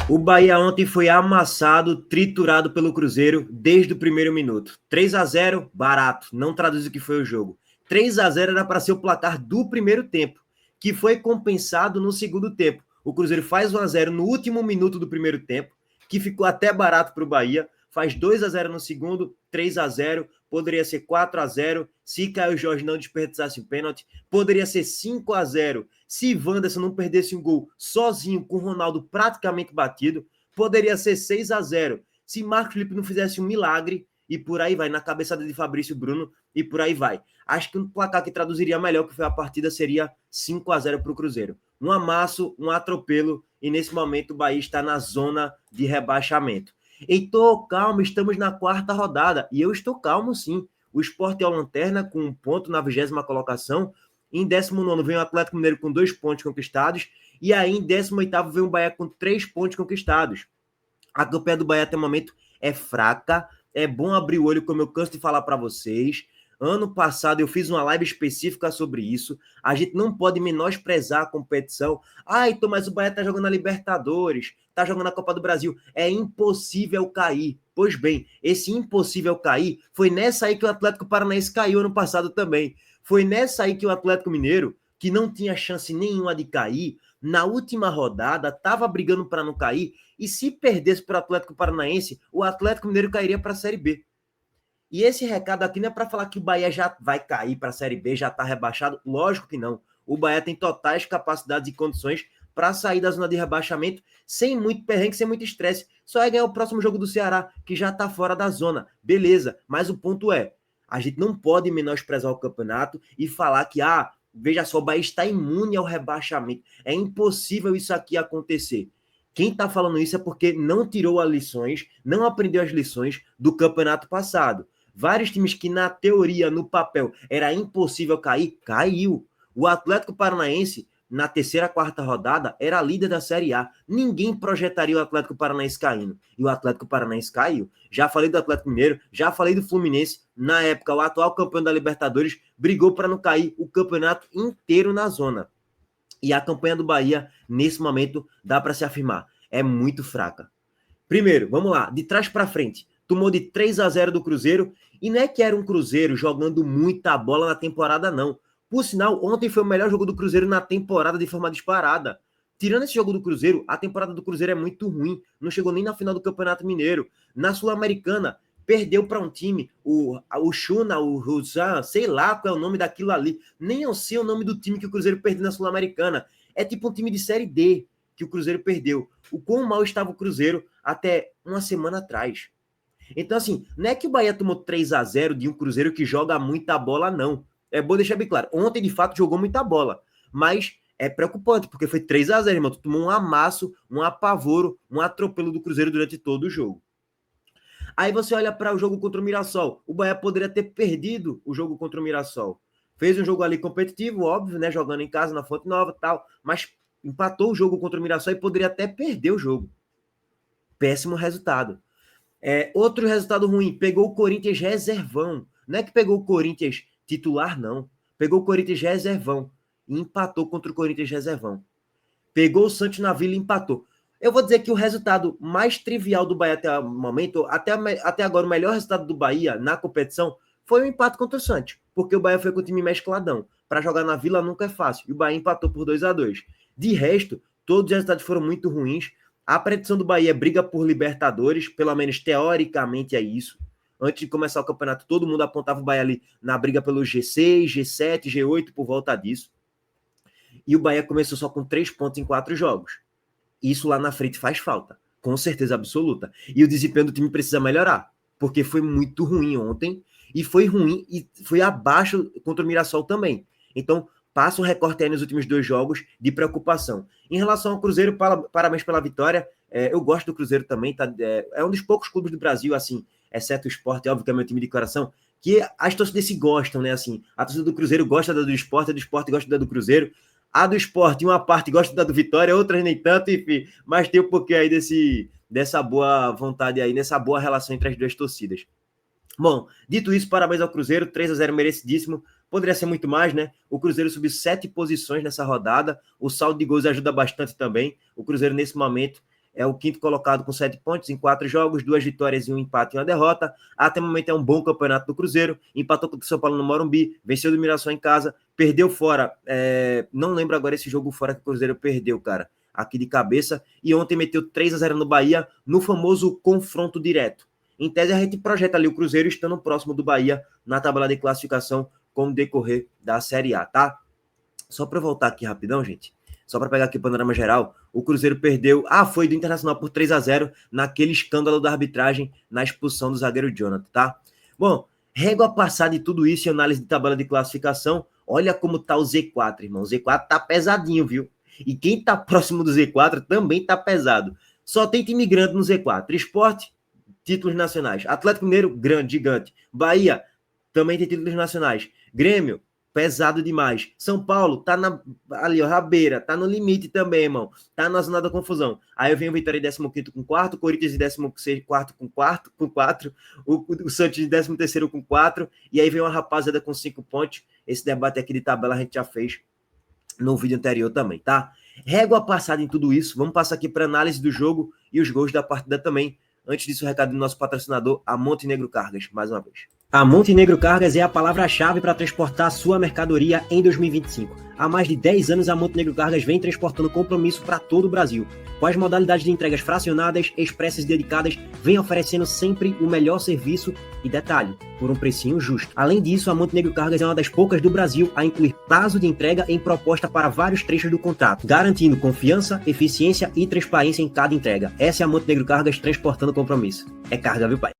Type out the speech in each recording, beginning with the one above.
O Bahia ontem foi amassado, triturado pelo Cruzeiro desde o primeiro minuto. 3-0, barato, não traduz o que foi o jogo. 3-0 era para ser o placar do primeiro tempo, que foi compensado no segundo tempo. O Cruzeiro faz 1-0 no último minuto do primeiro tempo, que ficou até barato para o Bahia. Faz 2-0 no segundo, 3-0, poderia ser 4-0 se Caio Jorge não desperdiçasse o pênalti, poderia ser 5-0 se Wanderson não perdesse um gol sozinho com o Ronaldo praticamente batido, poderia ser 6-0 se Marcos Felipe não fizesse um milagre, e por aí vai, na cabeçada de Fabrício Bruno, e por aí vai. Acho que um placar que traduziria melhor o que foi a partida seria 5-0 para o Cruzeiro. Um amasso, um atropelo, e nesse momento o Bahia está na zona de rebaixamento. Heitor, calma, estamos na quarta rodada, e eu estou calmo sim. O Sport é a lanterna com um ponto na 20ª colocação. Em 19º vem o Atlético Mineiro com 2 pontos conquistados. E aí em 18º vem o Bahia com 3 pontos conquistados. A campanha do Bahia até o momento é fraca. É bom abrir o olho, como eu canso de falar para vocês. Ano passado eu fiz uma live específica sobre isso. A gente não pode menosprezar a competição. Então, mas o Bahia tá jogando a Libertadores, tá jogando a Copa do Brasil. É impossível cair. Pois bem, esse impossível cair foi nessa aí que o Atlético Paranaense caiu ano passado também. Foi nessa aí que o Atlético Mineiro, que não tinha chance nenhuma de cair, na última rodada estava brigando para não cair, e se perdesse para o Atlético Paranaense, o Atlético Mineiro cairia para a Série B. E esse recado aqui não é para falar que o Bahia já vai cair para a Série B, já está rebaixado. Lógico que não. O Bahia tem totais capacidades e condições para sair da zona de rebaixamento sem muito perrengue, sem muito estresse. Só é ganhar o próximo jogo do Ceará, que já está fora da zona. Beleza, mas o ponto é, a gente não pode menosprezar o campeonato e falar que, veja só, o Bahia está imune ao rebaixamento. É impossível isso aqui acontecer. Quem está falando isso é porque não tirou as lições, não aprendeu as lições do campeonato passado. Vários times que, na teoria, no papel, era impossível cair, caiu. O Atlético Paranaense, na terceira, quarta rodada, era líder da Série A. Ninguém projetaria o Atlético Paranaense caindo. E o Atlético Paranaense caiu. Já falei do Atlético Mineiro, já falei do Fluminense. Na época, o atual campeão da Libertadores brigou para não cair o campeonato inteiro na zona. E a campanha do Bahia, nesse momento, dá para se afirmar, é muito fraca. Primeiro, vamos lá, de trás para frente. Tomou de 3-0 do Cruzeiro, e não é que era um Cruzeiro jogando muita bola na temporada, não. Por sinal, ontem foi o melhor jogo do Cruzeiro na temporada de forma disparada. Tirando esse jogo do Cruzeiro, a temporada do Cruzeiro é muito ruim. Não chegou nem na final do Campeonato Mineiro. Na Sul-Americana, perdeu para um time, o Shuna, o Ruzan, sei lá qual é o nome daquilo ali. Nem eu sei o nome do time que o Cruzeiro perdeu na Sul-Americana. É tipo um time de Série D que o Cruzeiro perdeu. O quão mal estava o Cruzeiro até uma semana atrás. Então, assim, não é que o Bahia tomou 3-0 de um Cruzeiro que joga muita bola, não. É bom deixar bem claro. Ontem, de fato, jogou muita bola. Mas é preocupante, porque foi 3-0, irmão. Tu tomou um amasso, um apavoro, um atropelo do Cruzeiro durante todo o jogo. Aí você olha para o jogo contra o Mirassol. O Bahia poderia ter perdido o jogo contra o Mirassol. Fez um jogo ali competitivo, óbvio, né? Jogando em casa, na Fonte Nova e tal. Mas empatou o jogo contra o Mirassol e poderia até perder o jogo. Péssimo resultado. Outro resultado ruim, pegou o Corinthians reservão. Não é que pegou o Corinthians titular, não. Pegou o Corinthians reservão e empatou contra o Corinthians reservão. Pegou o Santos na Vila e empatou. Eu vou dizer que o resultado mais trivial do Bahia até o momento, até agora o melhor resultado do Bahia na competição, foi o empate contra o Santos, porque o Bahia foi com o time mescladão. Para jogar na Vila nunca é fácil, e o Bahia empatou por 2-2. De resto, todos os resultados foram muito ruins. A predição do Bahia é briga por Libertadores, pelo menos teoricamente é isso. Antes de começar o campeonato, todo mundo apontava o Bahia ali na briga pelo G6, G7, G8, por volta disso. E o Bahia começou só com 3 pontos em 4 jogos. Isso lá na frente faz falta, com certeza absoluta. E o desempenho do time precisa melhorar, porque foi muito ruim ontem, e foi ruim, e foi abaixo contra o Mirassol também. Então, passa um recorte aí nos últimos 2 jogos de preocupação. Em relação ao Cruzeiro, parabéns pela vitória. Eu gosto do Cruzeiro também, tá? É um dos poucos clubes do Brasil, assim, exceto o Sport, óbvio que é meu time de coração, que as torcidas se gostam, né? Assim, a torcida do Cruzeiro gosta da do Sport, a do Sport gosta da do Cruzeiro. A do Sport, uma parte gosta da do Vitória, outras nem tanto, enfim. Mas tem um pouquinho aí dessa boa vontade aí, nessa boa relação entre as duas torcidas. Bom, dito isso, parabéns ao Cruzeiro, 3-0 merecidíssimo. Poderia ser muito mais, né? O Cruzeiro subiu 7 posições nessa rodada. O saldo de gols ajuda bastante também. O Cruzeiro, nesse momento, é o quinto colocado com 7 pontos em 4 jogos, 2 vitórias e um empate e uma derrota. Até o momento é um bom campeonato do Cruzeiro, empatou contra o São Paulo no Morumbi, venceu do Mirassol em casa, perdeu fora, não lembro agora esse jogo fora que o Cruzeiro perdeu, cara, aqui de cabeça, e ontem meteu 3-0 no Bahia, no famoso confronto direto. Em tese, a gente projeta ali o Cruzeiro estando próximo do Bahia na tabela de classificação com o decorrer da Série A, tá? Só para voltar aqui rapidão, gente, só para pegar aqui o panorama geral, o Cruzeiro perdeu, foi do Internacional por 3-0 naquele escândalo da arbitragem na expulsão do zagueiro Jonathan, tá? Bom, régua passada de tudo isso e análise de tabela de classificação, olha como tá o Z4, irmão. O Z4 tá pesadinho, viu? E quem tá próximo do Z4 também tá pesado. Só tem time grande no Z4. Sport, títulos nacionais. Atlético Mineiro, grande, gigante. Bahia, também tem títulos nacionais. Grêmio, pesado demais. São Paulo, tá ali, ó, rabeira, tá no limite também, irmão. Tá na zona da confusão. Aí eu venho o Vitória em 15º com 4, Corinthians em 16º com 4, o Santos em 13º com 4, e aí vem uma rapaziada com 5 pontos. Esse debate aqui de tabela a gente já fez no vídeo anterior também, tá? Régua passada em tudo isso, vamos passar aqui para análise do jogo e os gols da partida também. Antes disso, o recado do nosso patrocinador, a Montenegro Cargas, mais uma vez. A Montenegro Cargas é a palavra-chave para transportar sua mercadoria em 2025. Há mais de 10 anos, a Montenegro Cargas vem transportando compromisso para todo o Brasil. Com as modalidades de entregas fracionadas, expressas e dedicadas, vem oferecendo sempre o melhor serviço e detalhe, por um precinho justo. Além disso, a Montenegro Cargas é uma das poucas do Brasil a incluir prazo de entrega em proposta para vários trechos do contrato, garantindo confiança, eficiência e transparência em cada entrega. Essa é a Montenegro Cargas transportando compromisso. É carga, viu, pai?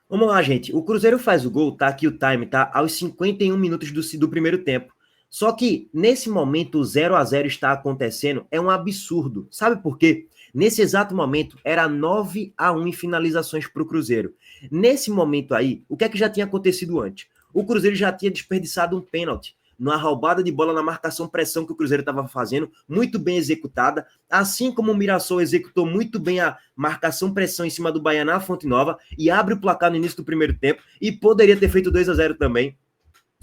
Vamos lá, gente. O Cruzeiro faz o gol, tá aqui o time, tá? Aos 51 minutos do primeiro tempo. Só que, nesse momento, o 0-0 está acontecendo, é um absurdo. Sabe por quê? Nesse exato momento, era 9-1 em finalizações para o Cruzeiro. Nesse momento aí, o que é que já tinha acontecido antes? O Cruzeiro já tinha desperdiçado um pênalti, numa roubada de bola na marcação-pressão que o Cruzeiro estava fazendo, muito bem executada, assim como o Mirassol executou muito bem a marcação-pressão em cima do Bahia na Fonte Nova, e abre o placar no início do primeiro tempo, e poderia ter feito 2-0 também.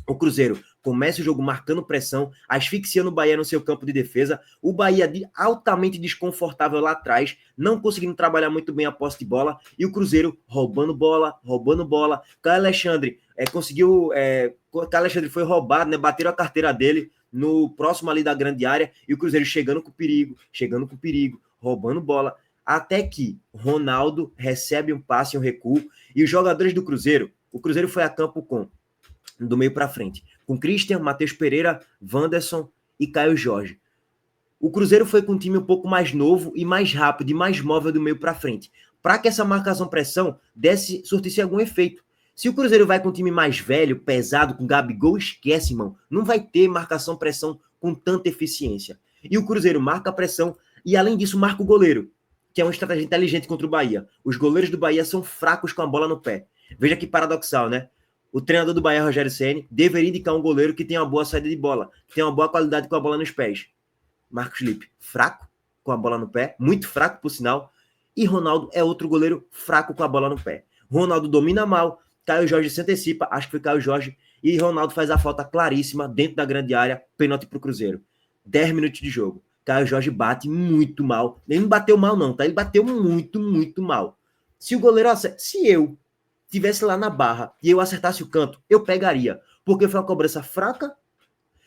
O Cruzeiro começa o jogo marcando pressão, asfixiando o Bahia no seu campo de defesa, o Bahia altamente desconfortável lá atrás, não conseguindo trabalhar muito bem a posse de bola, e o Cruzeiro roubando bola. Caio Alexandre Caio Alexandre foi roubado, né? Bateram a carteira dele no próximo ali da grande área, e o Cruzeiro chegando com perigo, roubando bola, até que Ronaldo recebe um passe, um recuo, e os jogadores do Cruzeiro, o Cruzeiro foi a campo do meio para frente, com Christian, Matheus Pereira, Wanderson e Caio Jorge. O Cruzeiro foi com um time um pouco mais novo e mais rápido e mais móvel do meio para frente, para que essa marcação-pressão surtisse algum efeito. Se o Cruzeiro vai com um time mais velho, pesado, com Gabigol, esquece, irmão, não vai ter marcação-pressão com tanta eficiência. E o Cruzeiro marca a pressão e, além disso, marca o goleiro, que é uma estratégia inteligente contra o Bahia. Os goleiros do Bahia são fracos com a bola no pé. Veja que paradoxal, né? O treinador do Bahia, Rogério Ceni, deveria indicar um goleiro que tenha uma boa saída de bola, que tenha uma boa qualidade com a bola nos pés. Marcos Lippe, fraco com a bola no pé, muito fraco, por sinal. E Ronaldo é outro goleiro fraco com a bola no pé. Ronaldo domina mal, Caio Jorge se antecipa, acho que foi Caio Jorge, e Ronaldo faz a falta claríssima dentro da grande área, pênalti para o Cruzeiro. 10 minutos de jogo. Caio Jorge bate muito mal. Ele não bateu mal não, tá? Ele bateu muito, muito mal. Se o goleiro acerta, se eu tivesse lá na barra e eu acertasse o canto, eu pegaria. Porque foi uma cobrança fraca,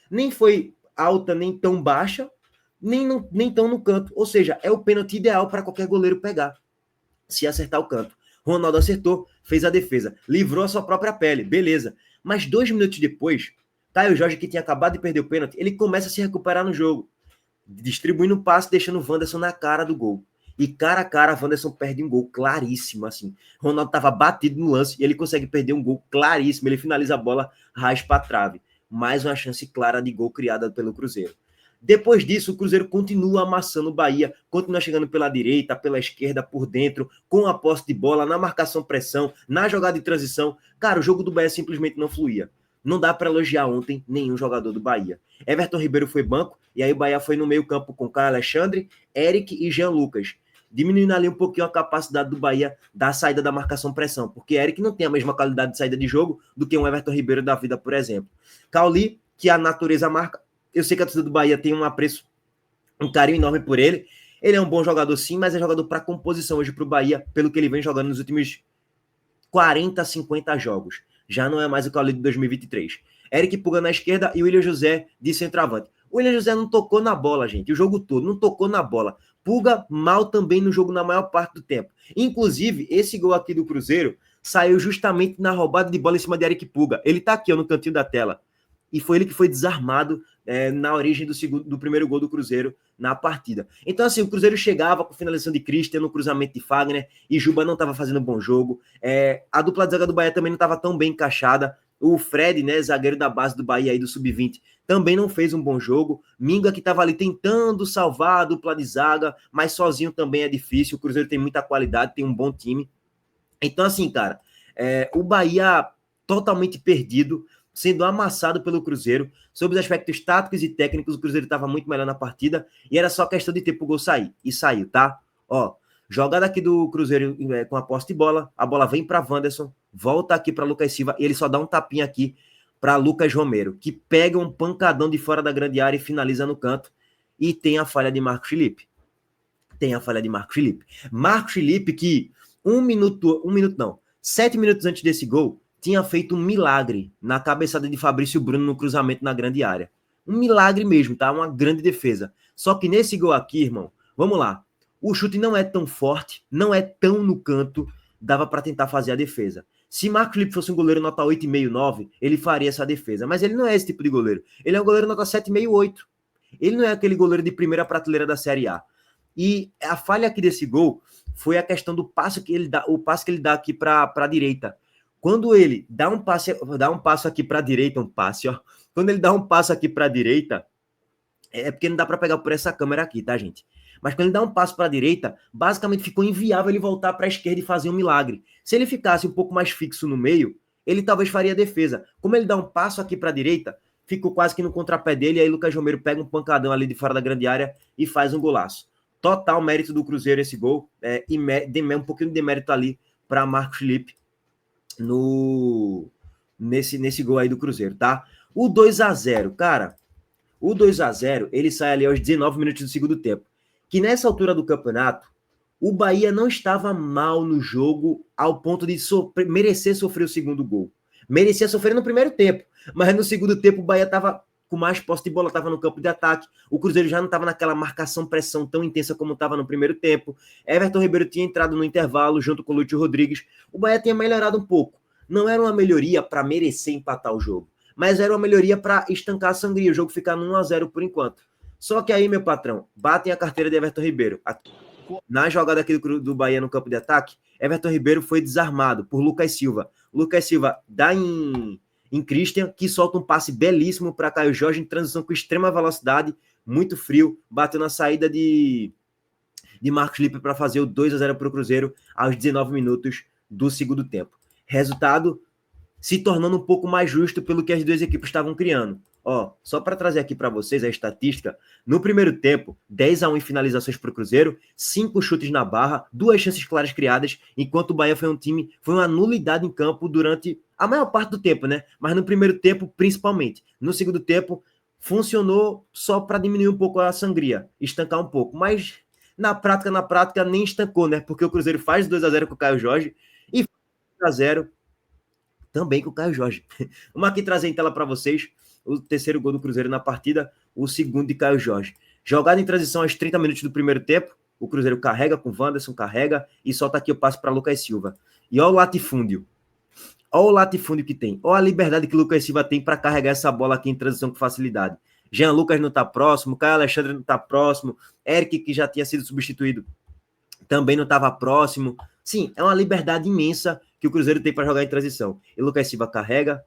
nem foi alta, nem tão baixa, nem tão no canto. Ou seja, é o pênalti ideal para qualquer goleiro pegar, se acertar o canto. Ronaldo acertou, fez a defesa, livrou a sua própria pele, beleza. Mas 2 minutos depois, Caio Jorge, que tinha acabado de perder o pênalti, ele começa a se recuperar no jogo, distribuindo um passe, deixando o Wanderson na cara do gol. E cara a cara, Wanderson perde um gol claríssimo, assim. Ronaldo estava batido no lance e ele consegue perder um gol claríssimo. Ele finaliza a bola, raspa a trave. Mais uma chance clara de gol criada pelo Cruzeiro. Depois disso, o Cruzeiro continua amassando o Bahia, continua chegando pela direita, pela esquerda, por dentro, com a posse de bola, na marcação-pressão, na jogada de transição. Cara, o jogo do Bahia simplesmente não fluía. Não dá para elogiar ontem nenhum jogador do Bahia. Everton Ribeiro foi banco, e aí o Bahia foi no meio campo com Caio Alexandre, Eric e Jean Lucas, diminuindo ali um pouquinho a capacidade do Bahia da saída da marcação-pressão, porque Eric não tem a mesma qualidade de saída de jogo do que um Everton Ribeiro da vida, por exemplo. Cauli, que a natureza marca, eu sei que a torcida do Bahia tem um apreço, um carinho enorme por ele, Ele é um bom jogador sim, mas é jogador para composição hoje para o Bahia, pelo que ele vem jogando nos últimos 40, 50 jogos. Já não é mais o Cauli de 2023. Eric Puga na esquerda e o William José de centroavante. O William José não tocou na bola, gente, o jogo todo, não tocou na bola. Puga mal também no jogo na maior parte do tempo. Inclusive, esse gol aqui do Cruzeiro saiu justamente na roubada de bola em cima de Eric Puga. Ele tá aqui ó, no cantinho da tela. E foi ele que foi desarmado na origem do primeiro gol do Cruzeiro na partida. Então, assim, o Cruzeiro chegava com finalização de Christian no cruzamento de Fagner e Juba não estava fazendo um bom jogo. A dupla de zaga do Bahia também não estava tão bem encaixada. O Fred, né, zagueiro da base do Bahia aí do Sub-20, também não fez um bom jogo. Minga que estava ali tentando salvar a dupla de zaga, mas sozinho também é difícil. O Cruzeiro tem muita qualidade, tem um bom time. Então, assim, cara, o Bahia totalmente perdido, sendo amassado pelo Cruzeiro. Sobre os aspectos táticos e técnicos, o Cruzeiro estava muito melhor na partida e era só questão de tempo o gol sair. E saiu, tá? Ó, jogada aqui do Cruzeiro com a posse de bola, a bola vem para Wanderson, volta aqui para Lucas Silva e ele só dá um tapinha aqui para Lucas Romero, que pega um pancadão de fora da grande área e finaliza no canto. E tem a falha de Marcos Felipe. Marcos Felipe que 7 minutos antes desse gol, tinha feito um milagre na cabeçada de Fabrício Bruno no cruzamento na grande área. Um milagre mesmo, tá? Uma grande defesa. Só que nesse gol aqui, irmão, vamos lá. O chute não é tão forte, não é tão no canto, dava para tentar fazer a defesa. Se Marcos Felipe fosse um goleiro nota 8,5, 9, ele faria essa defesa. Mas ele não é esse tipo de goleiro. Ele é um goleiro nota 7,5, 8. Ele não é aquele goleiro de primeira prateleira da Série A. E a falha aqui desse gol foi a questão do passe que ele dá, o passe que ele dá aqui para a direita. Quando ele dá um passo aqui para a direita, Quando ele dá um passo aqui para a direita, é porque não dá para pegar por essa câmera aqui, tá, gente? Mas quando ele dá um passo para a direita, basicamente ficou inviável ele voltar para a esquerda e fazer um milagre. Se ele ficasse um pouco mais fixo no meio, ele talvez faria defesa. Como ele dá um passo aqui para a direita, ficou quase que no contrapé dele, e aí Lucas Romero pega um pancadão ali de fora da grande área e faz um golaço. Total mérito do Cruzeiro esse gol, e um pouquinho de mérito ali para Marcos Felipe nesse gol aí do Cruzeiro, tá? O 2-0, cara, o 2-0, ele sai ali aos 19 minutos do segundo tempo. Que nessa altura do campeonato, o Bahia não estava mal no jogo ao ponto de merecer sofrer o segundo gol. Merecia sofrer no primeiro tempo, mas no segundo tempo o Bahia estava com mais posse de bola, estava no campo de ataque. O Cruzeiro já não estava naquela marcação-pressão tão intensa como estava no primeiro tempo. Everton Ribeiro tinha entrado no intervalo junto com o Lúcio Rodrigues. O Bahia tinha melhorado um pouco. Não era uma melhoria para merecer empatar o jogo, mas era uma melhoria para estancar a sangria, o jogo ficar no 1-0 por enquanto. Só que aí, meu patrão, batem a carteira de Everton Ribeiro. Na jogada aqui do Bahia no campo de ataque, Everton Ribeiro foi desarmado por Lucas Silva. Lucas Silva dá em Christian, que solta um passe belíssimo para Caio Jorge em transição com extrema velocidade, muito frio, bateu na saída de Marcos Felipe para fazer o 2-0 para o Cruzeiro aos 19 minutos do segundo tempo. Resultado se tornando um pouco mais justo pelo que as duas equipes estavam criando. Ó, só para trazer aqui para vocês a estatística, no primeiro tempo, 10-1 em finalizações para o Cruzeiro, 5 chutes na barra, 2 chances claras criadas, enquanto o Bahia foi uma nulidade em campo durante a maior parte do tempo, né? Mas no primeiro tempo, principalmente. No segundo tempo, funcionou só para diminuir um pouco a sangria, estancar um pouco, mas na prática nem estancou, né? Porque o Cruzeiro faz 2-0 com o Caio Jorge e 2-0 também com o Caio Jorge. Vamos aqui trazer em tela para vocês o terceiro gol do Cruzeiro na partida, o segundo de Caio Jorge. Jogada em transição aos 30 minutos do primeiro tempo, o Cruzeiro carrega com o Wanderson, carrega e solta aqui o passe para Lucas Silva. E olha o latifúndio. Olha o latifúndio que tem. Olha a liberdade que o Lucas Silva tem para carregar essa bola aqui em transição com facilidade. Jean Lucas não está próximo, Caio Alexandre não está próximo, Eric, que já tinha sido substituído, também não estava próximo. Sim, é uma liberdade imensa que o Cruzeiro tem para jogar em transição. E o Lucas Silva carrega,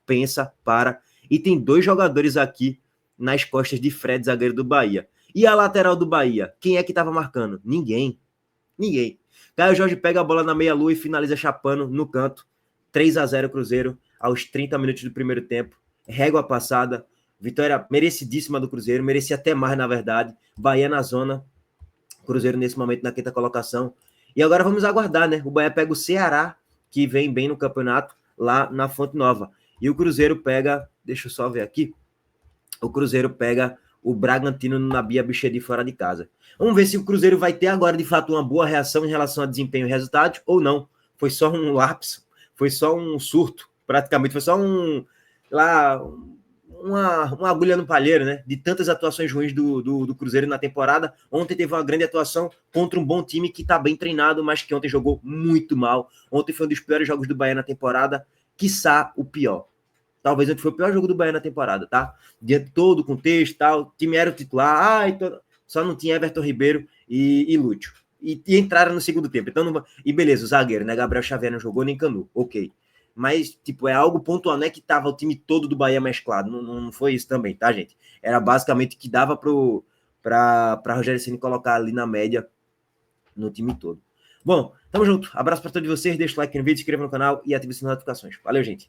pensa, para. E tem 2 jogadores aqui nas costas de Fred, zagueiro do Bahia. E a lateral do Bahia? Quem é que estava marcando? Ninguém. Caio Jorge pega a bola na meia-lua e finaliza chapando no canto. 3-0 Cruzeiro aos 30 minutos do primeiro tempo. Régua passada. Vitória merecidíssima do Cruzeiro. Merecia até mais, na verdade. Bahia na zona. Cruzeiro nesse momento na 5ª colocação. E agora vamos aguardar, né? O Bahia pega o Ceará, que vem bem no campeonato, lá na Fonte Nova. E o Cruzeiro pega, deixa eu só ver aqui, o Cruzeiro pega o Bragantino na Bia Bichedi fora de casa. Vamos ver se o Cruzeiro vai ter agora, de fato, uma boa reação em relação a desempenho e resultados, ou não. Foi só um lapso, foi só um surto, praticamente, foi só uma agulha no palheiro, né? De tantas atuações ruins do Cruzeiro na temporada. Ontem teve uma grande atuação contra um bom time que está bem treinado, mas que ontem jogou muito mal. Ontem foi um dos piores jogos do Bahia na temporada, quiçá o pior. Talvez ontem foi o pior jogo do Bahia na temporada, tá? Diante de todo o contexto, tal, o time era o titular, só não tinha Everton Ribeiro e Lúcio. E entraram no segundo tempo. Então, e beleza, o zagueiro, né? Gabriel Xavier não jogou nem Canu, ok. Mas, tipo, é algo pontual, não é que tava o time todo do Bahia mesclado. Não foi isso também, tá, gente? Era basicamente que dava para Rogério Ceni colocar ali na média no time todo. Bom, tamo junto. Abraço para todos vocês. Deixa o like no vídeo, se inscreva no canal e ative as notificações. Valeu, gente.